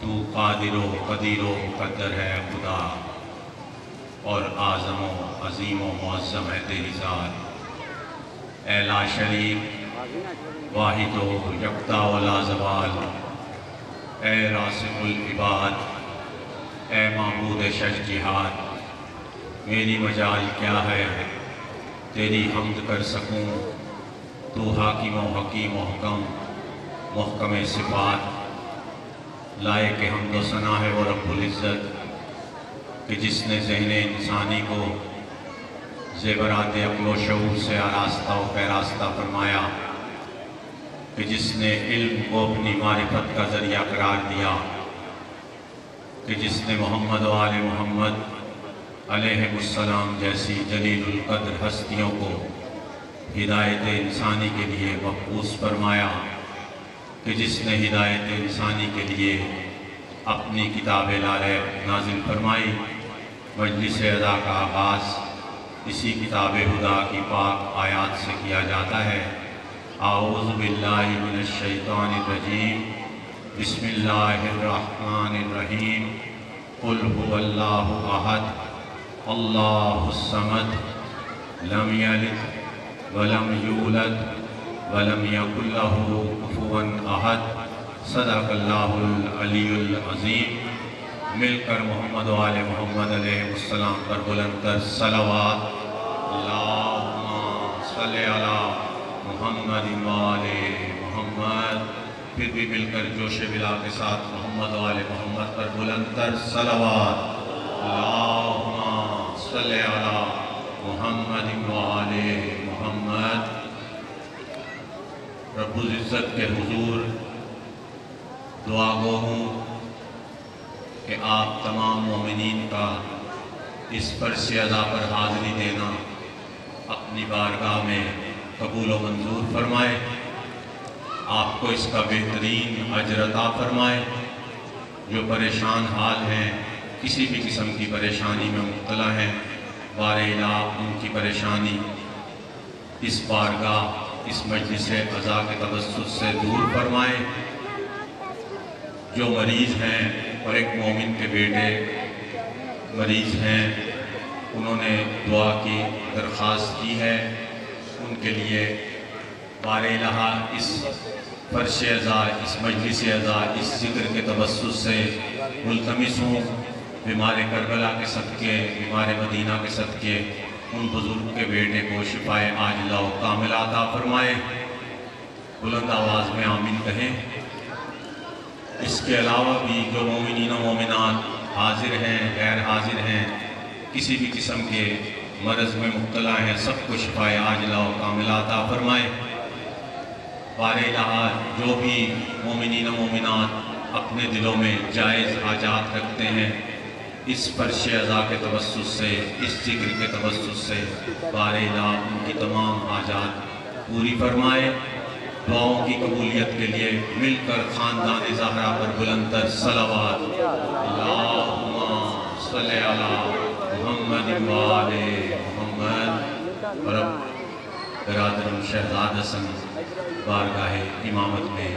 تو قادر و قدیر و مقدر ہے خدا، اور اعظم و عظیم و معظم ہے تیری ذات۔ اے لا شریک، واحد و یکتا و لا زوال، اے رازق العباد، اے معبود شش جہاد، میری مجال کیا ہے تیری حمد کر سکوں، تو حاکم و حکیم و حکم محکم صفات، لائق حمد و ثنا ہے وہ رب العزت کہ جس نے ذہن انسانی کو زیورات عقل و شعور سے آراستہ و پیراستہ فرمایا، کہ جس نے علم کو اپنی معرفت کا ذریعہ قرار دیا، کہ جس نے محمد و آل محمد علیہ السلام جیسی جلیل القدر ہستیوں کو ہدایت انسانی کے لیے مبعوث فرمایا، کہ جس نے ہدایت انسانی کے لیے اپنی کتاب لا ریب نازل فرمائی۔ مجلس ادا کا آغاز اسی کتاب ہدا کی پاک آیات سے کیا جاتا ہے۔ اعوذ باللہ من الشیطان الرجیم، بسم اللہ الرحمن الرحیم، قل هو اللہ احد اللہ الصمد لم یلد ولم یولد ولم یکن لہ کفوا احد، صدق اللہ العلی العظیم۔ مل کر محمد و آل محمد علیہ السلام پر بلند تر صلوات۔ اللہم صلی علی محمد و آل محمد۔ پھر بھی مل کر جوش بلا کے ساتھ محمد و آل محمد پر بلند تر صلوات۔ اللہم صلی علی محمد و آل محمد۔ رب العزت کے حضور دعا گو ہوں کہ آپ تمام مومنین کا اس فرش ادا پر حاضری دینا اپنی بارگاہ میں قبول و منظور فرمائے، آپ کو اس کا بہترین اجر عطا فرمائے۔ جو پریشان حال ہیں، کسی بھی قسم کی پریشانی میں مبتلا ہیں، بار الہ ان کی پریشانی اس بارگاہ اس مجلس عزا کے توسط سے دور فرمائے۔ جو مریض ہیں اور ایک مومن کے بیٹے مریض ہیں، انہوں نے دعا کی درخواست کی ہے، ان کے لیے بار الہ اس فرش عزا، اس مجلس عزا، اس ذکر کے توسط سے ملتمس ہوں، بیمار کربلا کے صدقے، بیمار مدینہ کے صدقے ان بزرگ کے بیٹے کو شفائے عاجلہ و کاملہ عطا فرمائے۔ بلند آواز میں آمین کہیں۔ اس کے علاوہ بھی جو مومنین و مومنات حاضر ہیں، غیر حاضر ہیں، کسی بھی قسم کے مرض میں مبتلا ہیں، سب کو شفائے عاجلہ و کاملہ عطا فرمائے۔ بار الہ جو بھی مومنین و مومنات اپنے دلوں میں جائز حاجات رکھتے ہیں، اس فرش عزا کے توسط سے، اس ذکر کے توسط سے بار الہ ان کی تمام حاجات پوری فرمائے۔ دعاؤں کی قبولیت کے لیے مل کر خاندان زہرا پر بلند تر صلوات۔ اللہم صلی علی محمد و آل محمد۔ اور اب برادرم شہزاد حسن بارگاہ امامت میں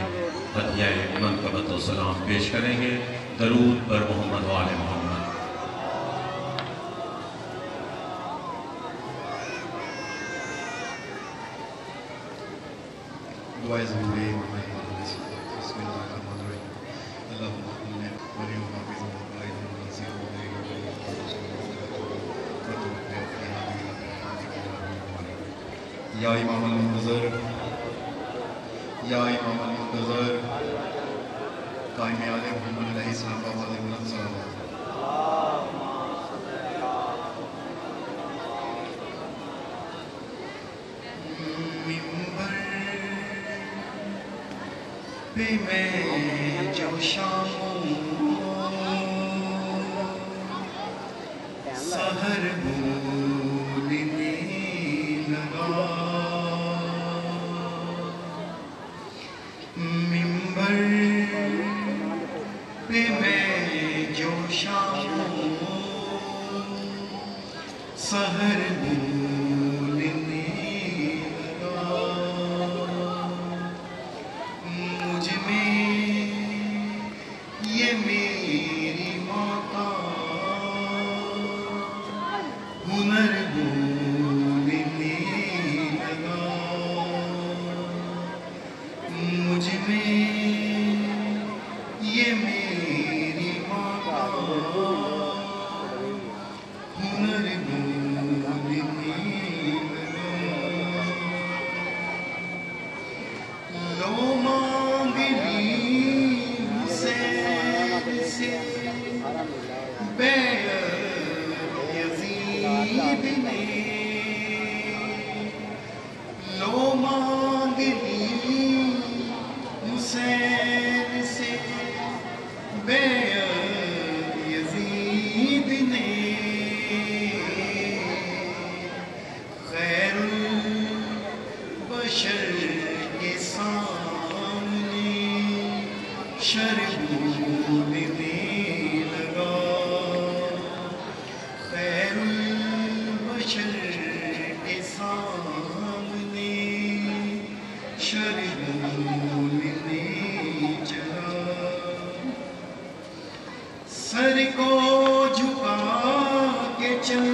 ہدیہ منقبت و سلام پیش کریں گے۔ درود بر محمد و آل محمد۔ دعائے ضروری بسم اللہ الرحمن الرحیم۔ اللہم اپنے ولی و حافظ و قائد و نصیر و یا امام المنتظر، یا امام المنتظر، قائم آل محمد علیہ السلام کا آواز بلند صلوات۔ پہ میں جو شاموں سحر بولنے لگا، منبر پہ میں جو شاموں سحر بولنے لگا، مجھ میں یہ میری ماں کا ہنر بولنے لگا، مجھ میں یہ میری ماں کا ہنر بولنے لگا، لو مانگ لی حسین سے بیعت یزید نے، لو مانگ لی حسین سے بیعت یزید نے، خیر البشر کے سامنے شر بولنے لگا، خیر البشر کے سامنے شر بولنے چلا، سر کو جھکا کے چل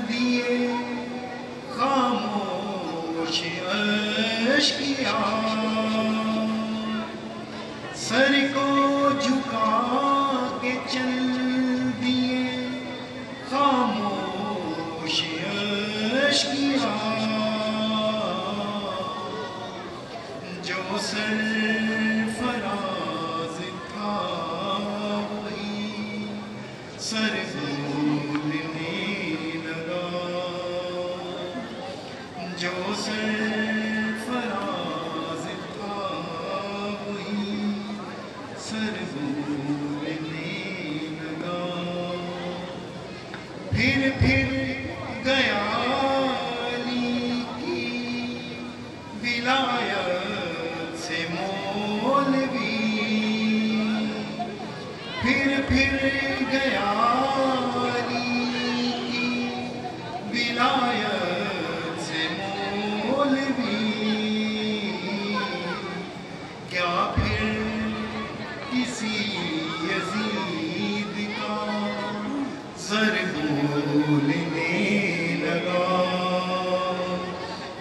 دیے خاموش اشکیا، سر کو جھکا کے چل دیے خاموش اشکیا، جو سرفراز تھا وہی سر بولنے لگا، جو سرفراز تھا وہی سر بولنے لگا، پھر گیا علی کی ولایت سے مولوی، پھر گیا علی کی ولایت سے مولوی، کیا پھر کسی یزید کا زر بولنے لگا،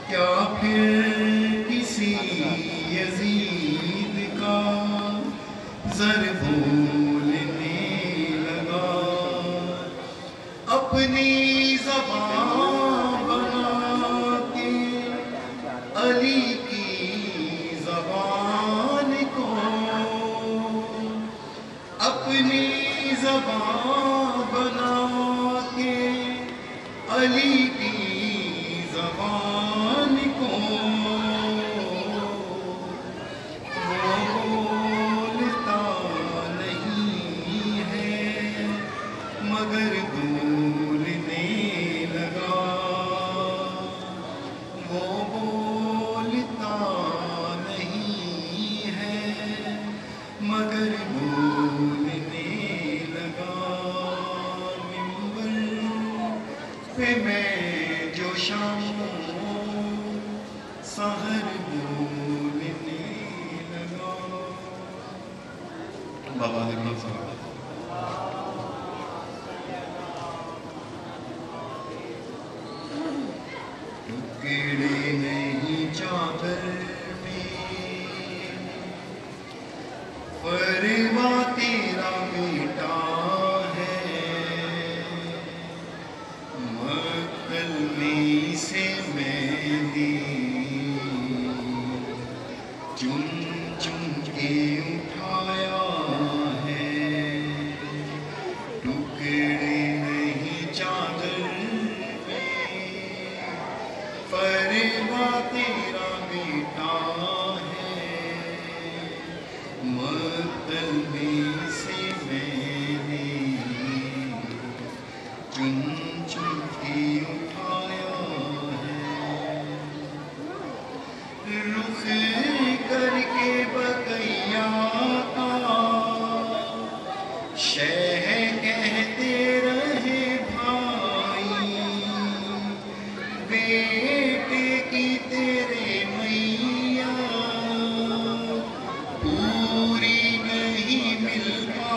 کیا پھر کسی یزید کا زر بولنے لگا، اپنی زبان بنا کے علی کی زبان کو، اپنی زبان بنا کے علی کی زبان کو، وہ بولتا نہیں ہے مگر بولنے لگا، وہ بولتا نہیں ہے مگر بولنے لگا، ممبر پہ میں جو شام سحر بولنے لگا۔ بابا نے کہا ٹکڑے نہیں چادر میں فرما تیرا بیٹا ہے، مقتل میں سے میں نے چن چن کے اٹھایا ہے، ٹکڑے نہیں چادر میں فرما تیرا بیٹا ہے، مقتل میں سے میں نے چن چن کے اٹھایا ہے، رخ کر کے بقیہ کا شہ کہتے رہے بھائی، بیٹے کی تیرے میاں پوری نہیں مل پائی،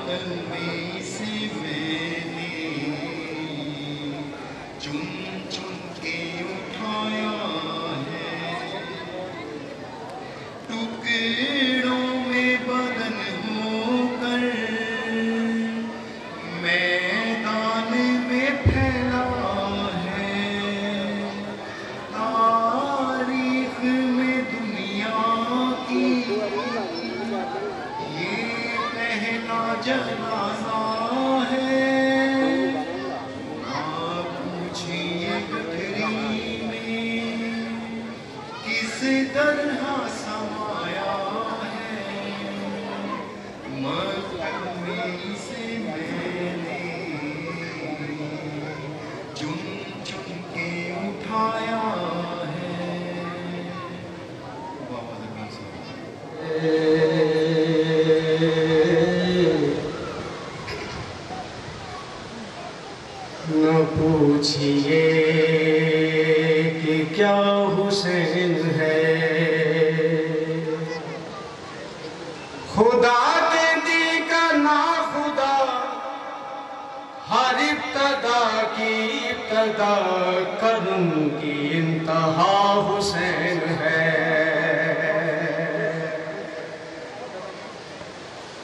قلبی سے میں نے چن چن کے اٹھایا ہے، ٹکڑوں میں بدن ہو کر میدان میں پھیلا ہے، تاریخ میں دنیا کی یہ پہلا جنازہ ہے۔ نہ پوچھئے گٹھری میں کس طرح سمایا ہے، مقدمی سے میں نے چن چن کے اٹھایا ہے۔ بابا زمین صاحب نہ پوچھئے کہ کیا حسین ہے، خدا کے دی کا نا خدا، ہر ابتدا کی ابتدا، کرم کی انتہا حسین ہے،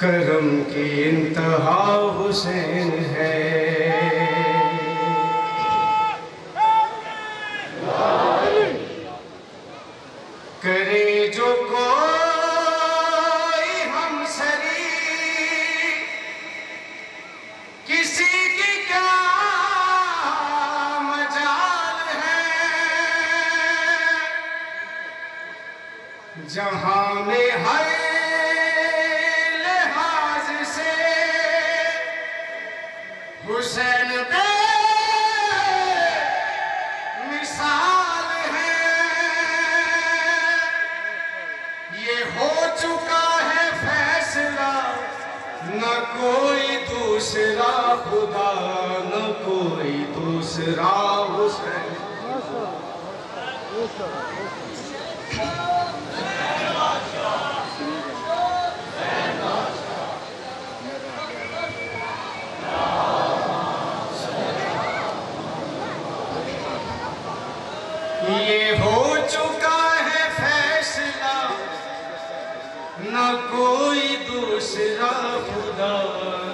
کرم کی انتہا حسین ہے۔ کرے جو کوئی ہم سری، کسی کی کیا مجال ہے، جہاں میں ہر لحاظ سے حسین بے مثال ہے، یہ ہو چکا ہے فیصلہ، نہ کوئی دوسرا خدا، نہ کوئی دوسرا حسین۔ یہ ہو چکا ہے فیصلہ، نہ کوئی دوسرا خدا،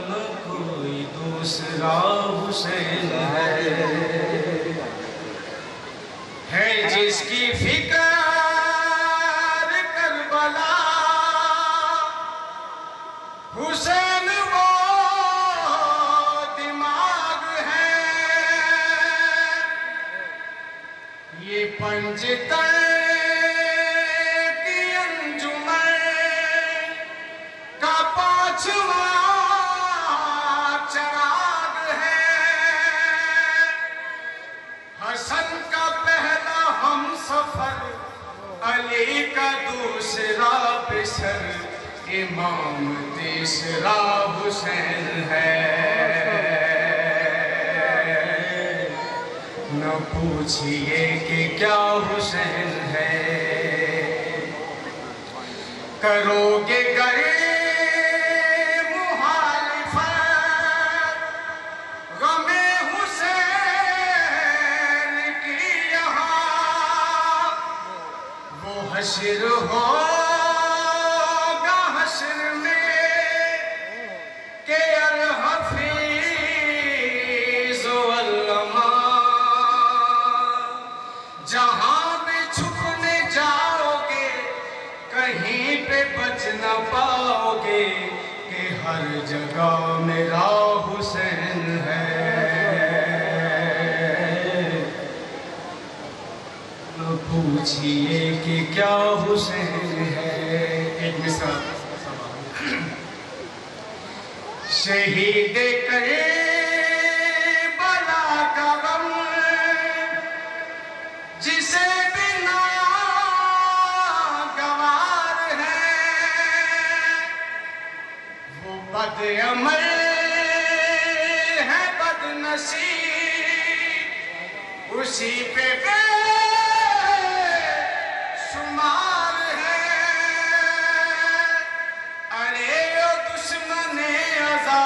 نہ کوئی دوسرا حسین ہے جس کی فکر کربلا، حسین وہ دماغ ہے، یہ پنجتن کی انجمن کا پانچواں چراغ ہے، حسن کا پہلا ہم سفر، علی کا دوسرا پسر، امام تیسرا حسین ہے۔ نہ پوچھئے کہ کیا حسین ہے، کرو گے گر مخالفت، غم حسین کی یہاں وہ حشر ہوگا حشر میں، کہ الحفیظ والعلماء، جہاں بھی چھپنے جاؤ گے کہیں پہ بچ نہ پاؤ گے، کہ ہر جگہ میرا حسین ہے۔ نہ پوچھئے کہ کیا حسین ہے۔ ایک مثال، شہید کربلا کا غم جسے بنا گوار ہے، وہ بد عمل ہے، بد نصیب اسی پہ بے شمار ہے۔ ارے او دشمن ازا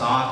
7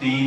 3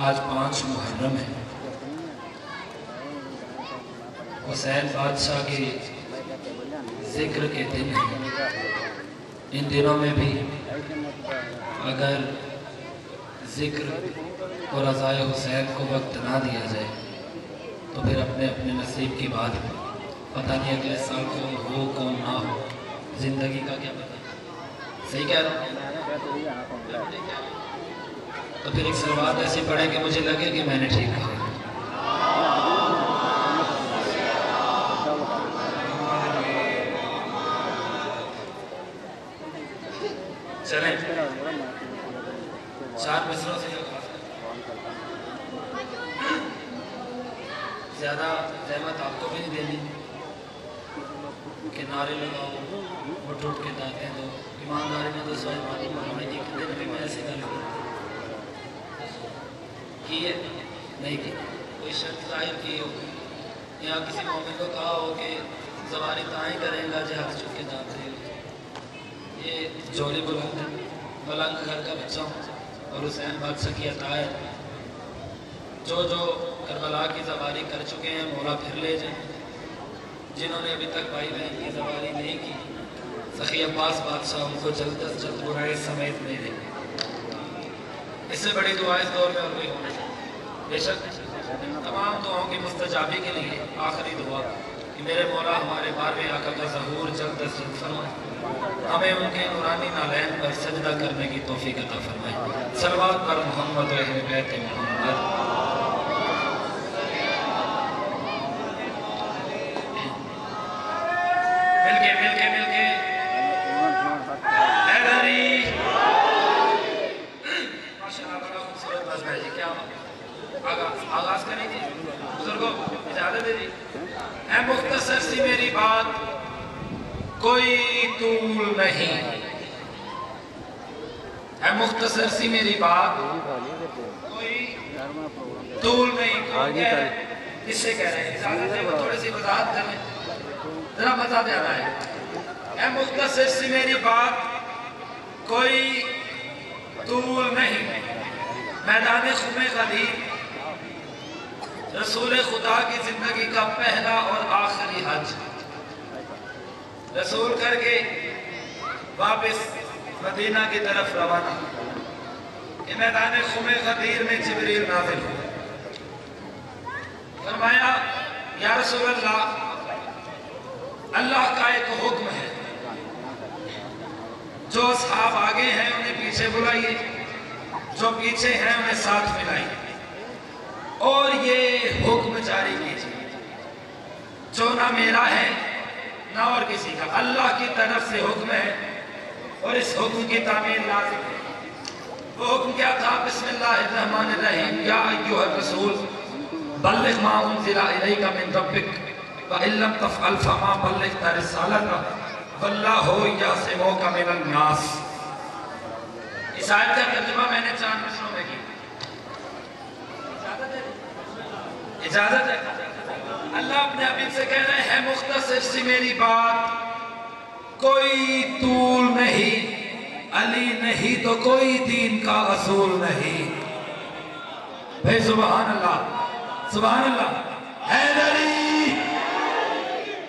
آج 5 محرم ہے، حسین بادشاہ کے ذکر کے دن ہیں۔ ان دنوں میں بھی اگر ذکر اور رضائے حسین کو وقت نہ دیا جائے تو پھر اپنے اپنے نصیب کی بات ہے۔ پتہ نہیں اگلے سال کون ہو کون نہ ہو، زندگی کا کیا پتہ۔ صحیح کہہ رہا ہوں؟ تو پھر ایک سلوات ایسی پڑھیں کہ مجھے لگے کہ میں نے ٹھیک کہا۔ چلیں 4 مصروں سے زیادہ زحمت آپ کو بھی نہیں دینی کہ نعرے لگاؤ اٹھ اٹھ کے داتے دو۔ ایمانداری میں تو سوائے معلوم ہونے کی کہ دن بھی میں ایسے کر کی ہے نہیں کی کوئی شرط ظاہر کی ہو یا کسی مومن کو کہا ہو کہ زواری تائیں کریں گا جہاز چک کے داتے ہو۔ یہ جولی بلند ہے، ملنگ گھر کا بچہ ہوں اور حسین بادشاہ کی عطا ہے۔ جو جو کربلا کی زواری کر چکے ہیں مولا پھر لے جائیں، جنہوں نے ابھی تک بھائی بہن کی زواری نہیں کی سخی عباس بادشاہ ان کو جلد از جلد برائے سمیت نہیں دیں۔ اس سے بڑی دعا اس دور میں اور کوئی ہونا چاہیے۔ بے شک تمام دعاؤں کی مستجابی کے لیے آخری دعا کہ میرے مولا ہمارے 12ویں آقا کا ظہور جلد از جلد فرمائے، ہمیں ان کے نورانی نالین پر سجدہ کرنے کی توفیق عطا فرمائے۔ صلوات پر محمد و اہل بیت محمد۔ مل کے حیدری ماشاءاللہ بڑا خوبصورت بس ہے جی۔ کیا آغاز کریں جی بزرگوں اجازت دے جی۔ اے مختصر سی میری بات کوئی طول نہیں، اے مختصر سی میری بات کوئی طول نہیں۔ کون کہہ رہے ہیں؟ کس سے کہہ رہے ہیں؟ اجازت ہے وہ تھوڑی سی وضاحت کر لیں، ذرا مزہ دینا ہے۔ اے مختصر سی میری بات کوئی طول نہیں، میدان خم غدیر رسول خدا کی زندگی کا پہلا اور آخری حج رسول کر کے واپس مدینہ کی طرف روانہ۔ یہ میدان خم غدیر میں جبریل نازل ہوا، فرمایا یا رسول اللہ، اللہ کا ایک حکم ہے، جو اصحاب آگے ہیں انہیں پیچھے بلائیے، جو پیچھے ہیں انہیں ساتھ ملائیے، اور یہ حکم جاری کیجیے جو نہ میرا ہے نہ اور کسی کا، اللہ کی طرف سے حکم ہے اور اس حکم کی تعمیل لازم ہے۔ وہ حکم کیا تھا؟ بسم اللہ الرحمن الرحیم، یا ایھا الرسول بلغ ما انزل الیک من ربک وَإِن لَمْ تَفْعَلْ فَمَا بَلَّغْتَ رِسَالَتَهُ وَاللَّهُ يَعْصِمُكَ مِنَ النَّاسِ۔ اس آیت کا ترجمہ میں نے 4 مصروں میں کی۔ اجازت ہے؟ اللہ اپنے حبیب سے کہہ رہے ہیں مختصر سی میری بات کوئی طول نہیں، علی نہیں تو کوئی دین کا اصول نہیں۔ بھائی سبحان اللہ، سبحان اللہ، حیدری۔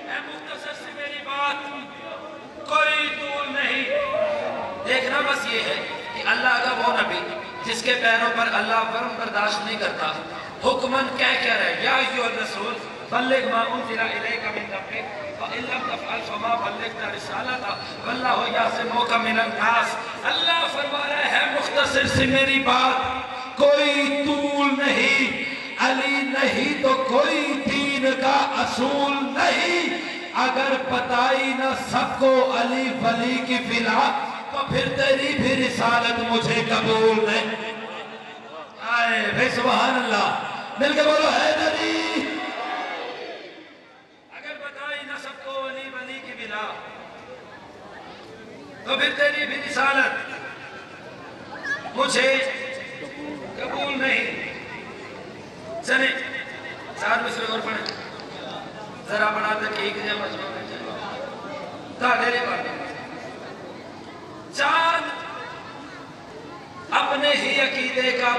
اے مختصر سی میری بات کوئی طول نہیں۔ دیکھنا بس یہ ہے کہ اللہ کا وہ نبی جس کے پیروں پر اللہ ورم برداشت نہیں کرتا، حکمن کہہ رہے یا ایھا الرسول بلغ ما انزل الیک من ربک وَإِن لَمْ تَفْعَلْ فَمَا بَلَّغْتَ رِسَالَتَهُ وَاللَّهُ يَعْصِمُكَ مِنَ النَّاسِ۔ اللہ فرما رہے ہیں مختصر سی میری بات کوئی طول نہیں، علی نہیں تو کوئی دین کا اصول نہیں۔ اگر بتائی نہ سب کو علی ولی کی فلا تو پھر تیری بھی رسالت مجھے قبول نہیں۔ آئے بھائی سبحان اللہ، مل کے بولو حیدری۔ اگر بتائی نہ سب کو علی ولی کی فلا تو پھر تیری بھی رسالت مجھے قبول نہیں۔ چلیں 4 مصرے اور پڑھیں، ذرا بنا دے ٹھیک ہے مجموع میں چاہیے تاہرے بات۔ چاند اپنے ہی عقیدے کا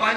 5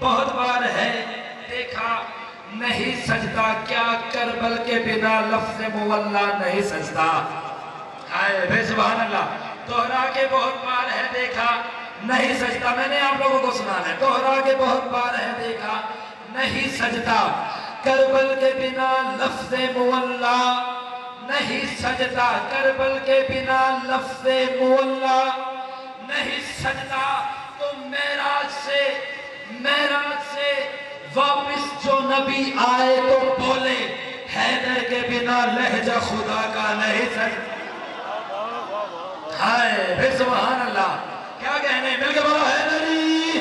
بہت بار ہے دیکھا نہیں سجدہ کیا کربل کے بنا لفظ مولا نہیں سجدہ ہائے بے سبحان اللہ دوہرا کے بہت بار ہے دیکھا نہیں سجدہ میں نے آپ لوگوں کو سنانا ہے دوہرا کے بہت بار ہے دیکھا نہیں سجدہ کربل کے بنا لفظ مولا نہیں سجدہ کربل کے بنا لفظ مولا نہیں سجدہ تو معراج سے واپس جو نبی آئے تو بولے حیدر کے بنا لہجہ خدا کا نہیں سجدہ ہائے بے سبحان اللہ کیا کہنے مل کے بولو حیدری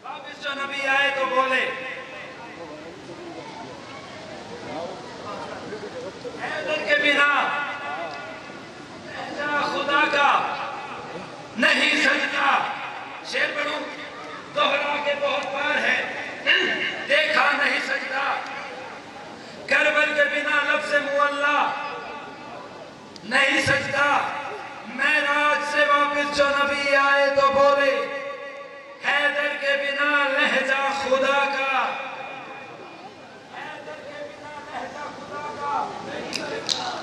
واپس جو نبی آئے تو بولے حیدر کے بنا لہجہ خدا کا نہیں سجدہ شیر پڑھوں دوہرا کے بہت بار ہے دیکھا نہیں سجدہ کربل کے بنا لفظ مولا نہیں سجدہ معراج سے واپس جو نبی آئے تو بولے حیدر کے بنا لہجہ خدا کا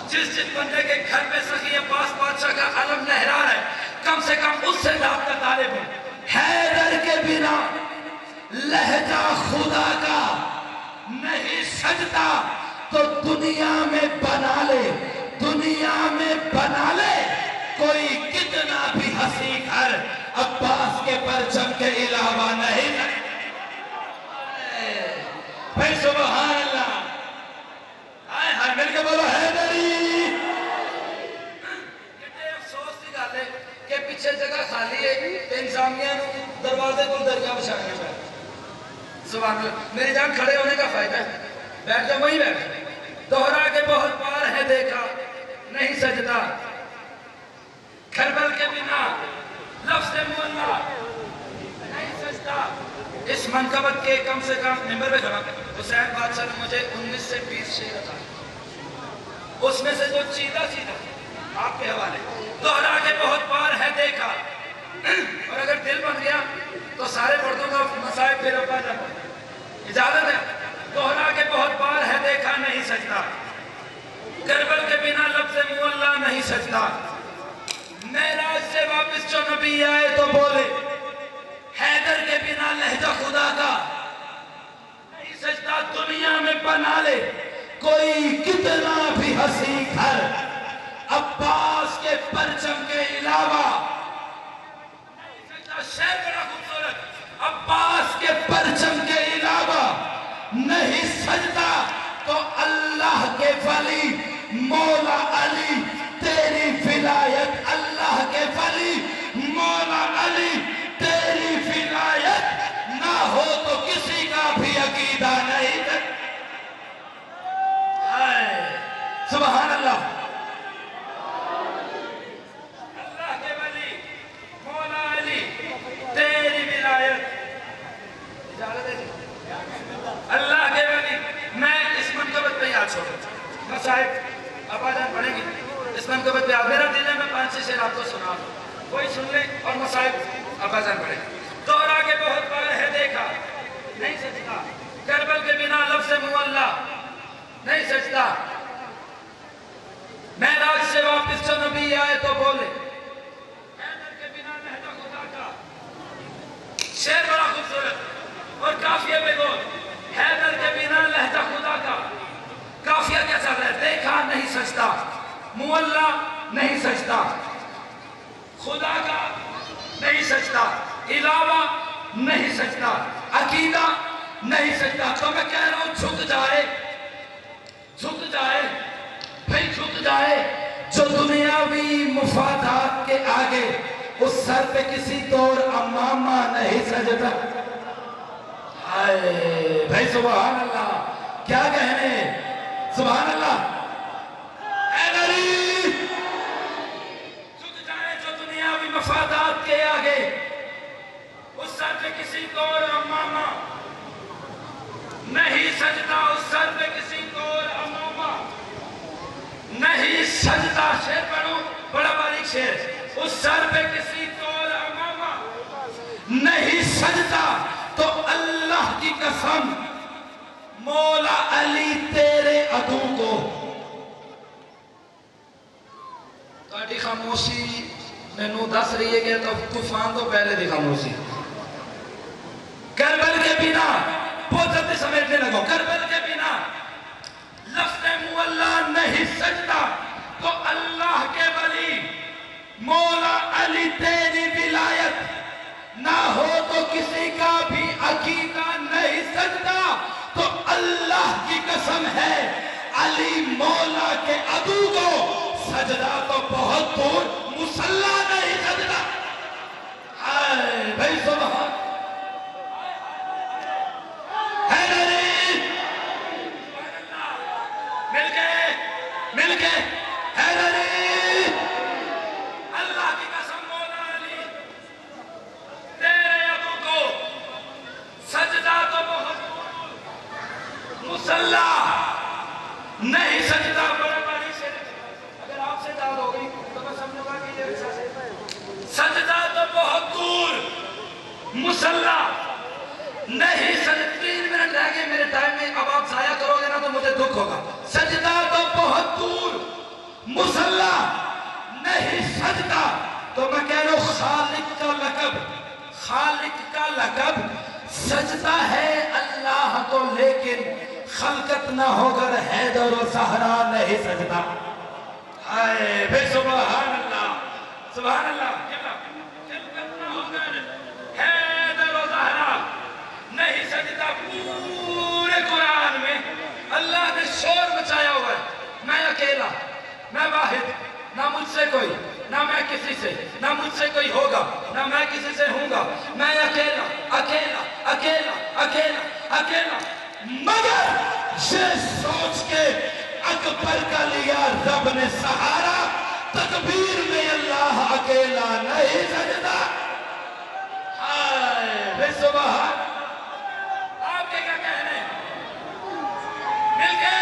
جس بندے کے گھر میں سخی عباس بادشاہ کا علم لہرا رہا ہے کم سے کم اس سے دعوت کا طالب ہوں حیدر کے بنا لہجہ خدا کا نہیں سجدہ تو دنیا میں بنا لے کوئی کتنا بھی ہنسی گھر عباس کے پرچم کے علاوہ نہیں پھر سبحان اللہ آئے ہر مل کے بولو حیدری کتنے افسوس کی گل ہے کہ پیچھے جگہ خالی ہے انسانیاں دروازے کو دریا بچھانے پہ سبحان اللہ میری جان کھڑے ہونے کا فائدہ ہے بیٹھ جاؤ وہیں بیٹھ دوہرا کے بہت بار ہے دیکھا نہیں سجدہ کربل کے بنا لفظ مولا نہیں سجدہ اس منقبت کے کم سے کم ممبر پہ کھڑا حسین بادشاہ نے مجھے 19 سے 20 شعر بتائے اس میں سے جو چیدہ آپ کے حوالے دوہرا کے بہت بار ہے دیکھا اور اگر دل بن گیا تو سارے پردوں کا مسائب پھر ابا جب اجازت ہے دوہرا کے بہت بار ہے دیکھا نہیں سجدہ کربل کے بنا لفظ مولا نہیں سجدہ معراج سے واپس جو نبی آئے تو بولے حیدر کے بنا لہجہ خدا کا نہیں سجدہ دنیا میں بنا لے کوئی کتنا بھی ہنسی گھر عباس کے پرچم کے علاوہ نہیں سجدہ شعر بڑا خوبصورت عباس کے پرچم کے علاوہ نہیں سجدہ تو اللہ کے ولی مولا علی تیری ولایت اللہ کے ولی مولا علی تیری ولایت نہ ہو تو کسی کا بھی عقیدہ نہیں سبحان اللہ اللہ کے ولی مولا علی تیری ولایت اجازت ہے اللہ کے ولی میں اس منقبت پہ یاد چھوڑا صاحب ابا جان پڑھیں گی اس منقبت پہ میرا دل ہے میں 5-6 شعر آپ کو سنا کوئی سن لیں اور مصائب ابا جان پڑھیں دوہرا کے بہت بار ہے دیکھا نہیں سجدہ کربل کے بنا لفظ مولا نہیں سجدہ معراج سے واپس جو نبی آئے تو بولے حیدر کے بنا لہجہ خدا کا شعر بڑا خوبصورت اور قافیہ پہ گول حیدر کے بنا لہجہ خدا کا قافیہ کیا چل رہا ہے دیکھا نہیں سجدہ مولا نہیں سجدہ خدا کا نہیں سجدہ علاوہ نہیں سجدہ عقیدہ نہیں سجدہ تو میں کہہ رہا ہوں جھک جائے جو دنیاوی مفادات کے آگے اس سر پہ کسی طور امامہ نہیں سجدہ ہائے بھائی سبحان اللہ کیا کہنے سبحان اللہ حیدری جھک جائے جو دنیاوی مفادات کے آگے اس سر پہ کسی طور امامہ نہیں سجدہ اس سر پہ کسی طور امامہ نہیں سجدہ شعر پڑھو بڑا باریک شعر اس سر پہ کسی طور امامہ نہیں سجدہ تو اللہ کی قسم مولا علی تیرے عدو کو. تاڑی خاموشی مینوں دس رہی ہے کہ تو طوفان تو پہلے دی خاموشی. کربل کے بنا بہت جلدی سمیٹنے لگو. کربل کے بنا لفظ مولا نہیں سجدہ تو اللہ کے ولی مولا علی تیری ولایت نہ ہو تو کسی کا بھی عقیدہ نہیں سجدہ. تو اللہ کی قسم ہے علی مولا کے عدو کو سجدہ تو بہت دور مصلی نہیں سجدہ. ہائے بھائی سبحان حیدری مل کے حیدری اللہ کی قسم مولا علی تیرے عدو کو سجدہ تو بہت مصلی نہیں سجدہ. بڑا باری سے اگر آپ سے داد ہو گئی تو بس ہم لوگا کیجئے سجدہ تو بہت دور مصلی نہیں سجدہ. 3 منٹ رہ گئے میرے ٹائم میں, اب آپ ضائع کرو گے نا تو مجھے دکھ ہوگا. سجدہ تو بہت دور مصلی نہیں سجدہ. تو میں کہہ رہا ہوں خالق کا لقب سجدہ ہے اللہ کو, لیکن خلقت نہ ہو کر حیدر و زہرا نہیں سجدہ. ہائے بے سبحان اللہ سبحان اللہ. خلقت نہ ہو کر حیدر و زہرا نہیں سجدہ. پورے قرآن میں اللہ نے شور مچایا ہوا ہے. میں اکیلا, میں واحد, نہ مجھ سے کوئی, نہ میں کسی سے, نہ مجھ سے کوئی ہوگا, نہ میں کسی سے ہوں گا. میں اکیلا اکیلا اکیلا اکیلا اکیلا. مگر یہ سوچ کے اکبر کا لیا رب نے سہارا, تکبیر میں اللہ اکیلا نہیں سجدہ. ہائے بے سبحان. آپ کے کیا کہنے ہیں مل کے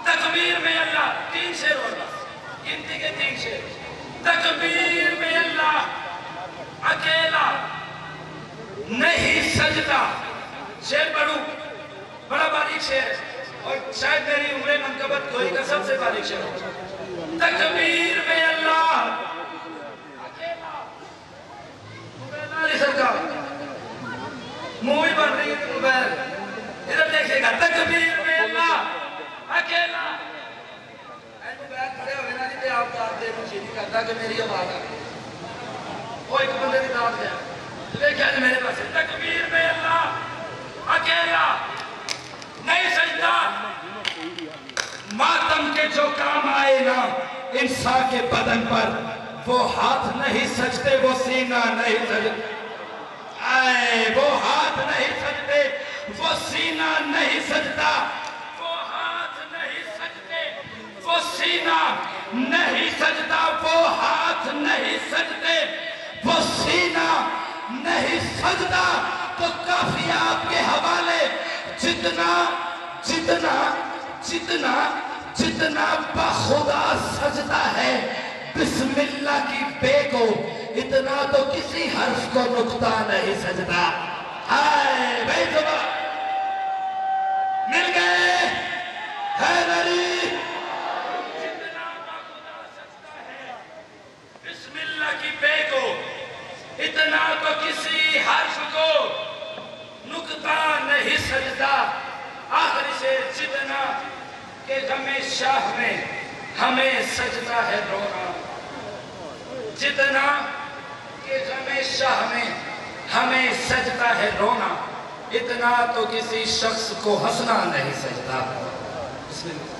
تکبیر میں اللہ. 3 شعر ہوگا, گنتی کے 3 شعر. تکبیر میں اللہ اکیلا نہیں سجدہ. شعر پڑھوں, بڑا باریک شعر ہے اور شاید میری عمر منقبت کوئی کا سب سے باریک شعر ہے. تکبیر میں اللہ اکیلا. علی سرکار منہ ہی بن رہی ہے موبائل, ادھر دیکھے گا. تکبیر میں اللہ اکیلا. موبائل کھڑے ہوئے نا جی آپ داد دے مجھے نہیں کرتا کہ میری آواز آ وہ ایک بندے کی داد گیا دیکھا جی میرے پاس. تکبیر میں اللہ اکیلا نہیں سجدہ. ماتم کے جو کام آئے نا انسان کے بدن پر, وہ ہاتھ نہیں سجتے, وہ سینہ نہیں سجتے. آئے وہ ہاتھ نہیں سجتے, وہ سینہ نہیں سجدہ. وہ ہاتھ نہیں سجتے, وہ سینہ نہیں سجدہ. وہ ہاتھ نہیں سجتے, وہ سینہ نہیں سجدہ. تو کافی آپ کے حوالے جتنا جتنا جتنا جتنا بخدا سجدہ ہے بسم اللہ کی بے کو, اتنا تو کسی حرف کو نقطہ نہیں سجدہ. ہائے بھائی زبان مل گئے حیدری. جتنا بخدا سجدہ ہے بسم اللہ کی بے کو, اتنا تو کسی حرف کو نقطہ نہیں سجدہ. آخری سے جتنا کہ غم شاہ میں ہمیں سجدہ ہے رونا. جتنا کہ غم شاہ میں ہمیں سجدہ ہے رونا, اتنا تو کسی شخص کو ہنسنا نہیں سجدہ. بسم اللہ.